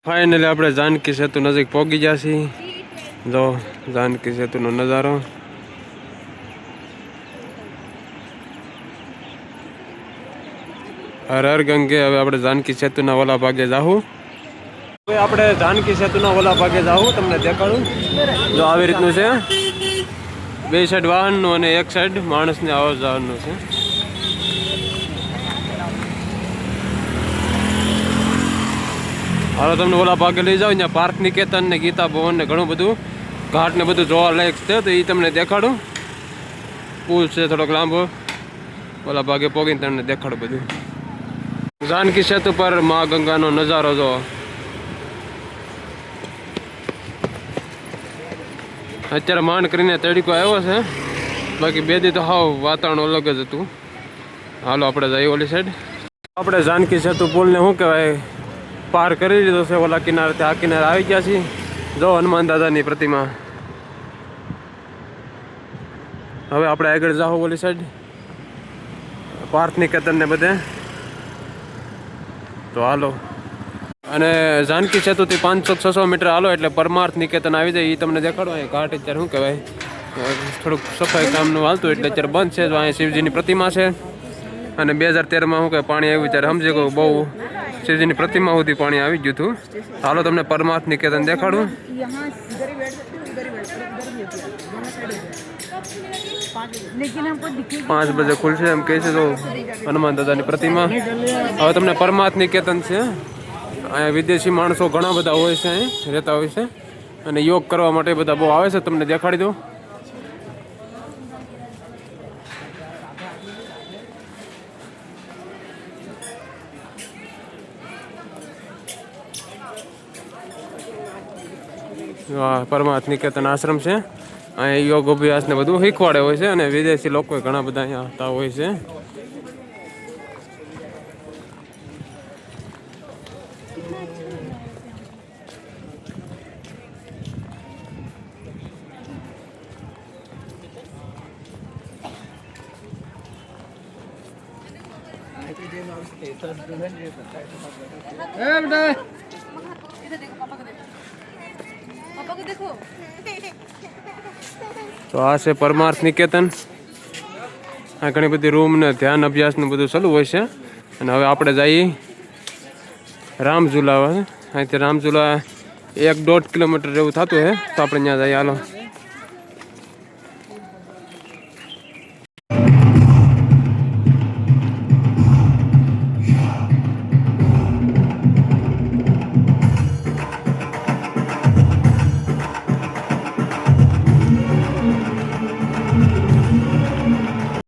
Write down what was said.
Finally આપણે જાનકી સેતુ નજીક પહોંચી ગયા છીએ. જો જાનકી સેતુનો નજારો. હર હર ગંગે. હવે આપણે જાનકી સેતુના ઓલા ભાગે જાહું. હવે આપણે જાનકી સેતુના ઓલા ભાગે જાહું, તમને દેખાડું. જો આવી રીતનું છે, બે સાઈડ વાહનનું અને એક સાઈડ માણસને આવવા જવાનું છે. હાલો તમને ઓલા ભાગે લઈ જાઓ. ત્યાં પાર્ક નિકેતન ને ગીતા ભવન ને ઘણું બધું ઘાટ ને બધું જોવા લાયક છે, તો એ તમને દેખાડું. પુલ છે થોડોક લાંબો, ઓલા ભાગે પોગીને તમને દેખાડું બધું. જાનકી સેતુ પર મા ગંગાનો નજારો જો. અત્યારે માંડ કરીને તડકો આવ્યો છે, બાકી બે દી તો હાવ વાતાવરણ અલગ જ હતું. હાલો આપણે જઈએ ઓલી સાઈડ. આપણે જાનકી સેતુ પુલને શું કહેવાય પાર કરી લીધો છે. ઓલા કિનારેથી આ કિનારે આવી ગયા છીએ. જો હનુમાન દાદાની પ્રતિમા. હવે આપણે આગળ જાઓ ઓલી સાઈડ પાર્થ નિકેતન ને બધે. તો હાલો. અને જાનકી સેતુથી 500-600 મીટર હાલો એટલે પરમાર્થ નિકેતન આવી જાય. એ તમને દેખાડો. અહીંયા ઘાટ અત્યારે શું કહેવાય થોડુંક સફાઈ કામનું હાલતું એટલે અત્યારે બંધ છે. જો અહીંયા શિવજીની પ્રતિમા છે. અને 2013માં શું કહે પાણી આવ્યું ત્યારે સમજી ગયું બહુ શિવજીની પ્રતિમા સુધી પાણી આવી ગયું હતું. હાલો તમને પરમાર્થ નિકેતન દેખાડું. 5 બજે ખુલશે એમ કહે છે. તો હનુમાન દાદાની પ્રતિમા. હવે તમને પરમાર્થ નિકેતન છે. અહીંયા વિદેશી માણસો ઘણા બધા હોય છે, અહીં રહેતા હોય છે અને યોગ કરવા માટે બધા બહુ આવે છે. તમને દેખાડી દો. પરમાર્થ નિકેતન આશ્રમ છે. અહીંયા યોગ અભ્યાસ ને બધું શીખવાડે હોય છે અને વિદેશી લોકો ઘણા બધા અહીંયા આવતા હોય છે. તો આ છે પરમાર્થ નિકેતન. આ ઘણી બધી રૂમ ને ધ્યાન અભ્યાસ નું બધું ચાલુ હોય છે. અને હવે આપણે જઈએ રામઝુલા. અહીંથી રામઝુલા 1-1.5 કિલોમીટર જેવું થતું છે. તો આપણે ત્યાં જઈએ. હાલો.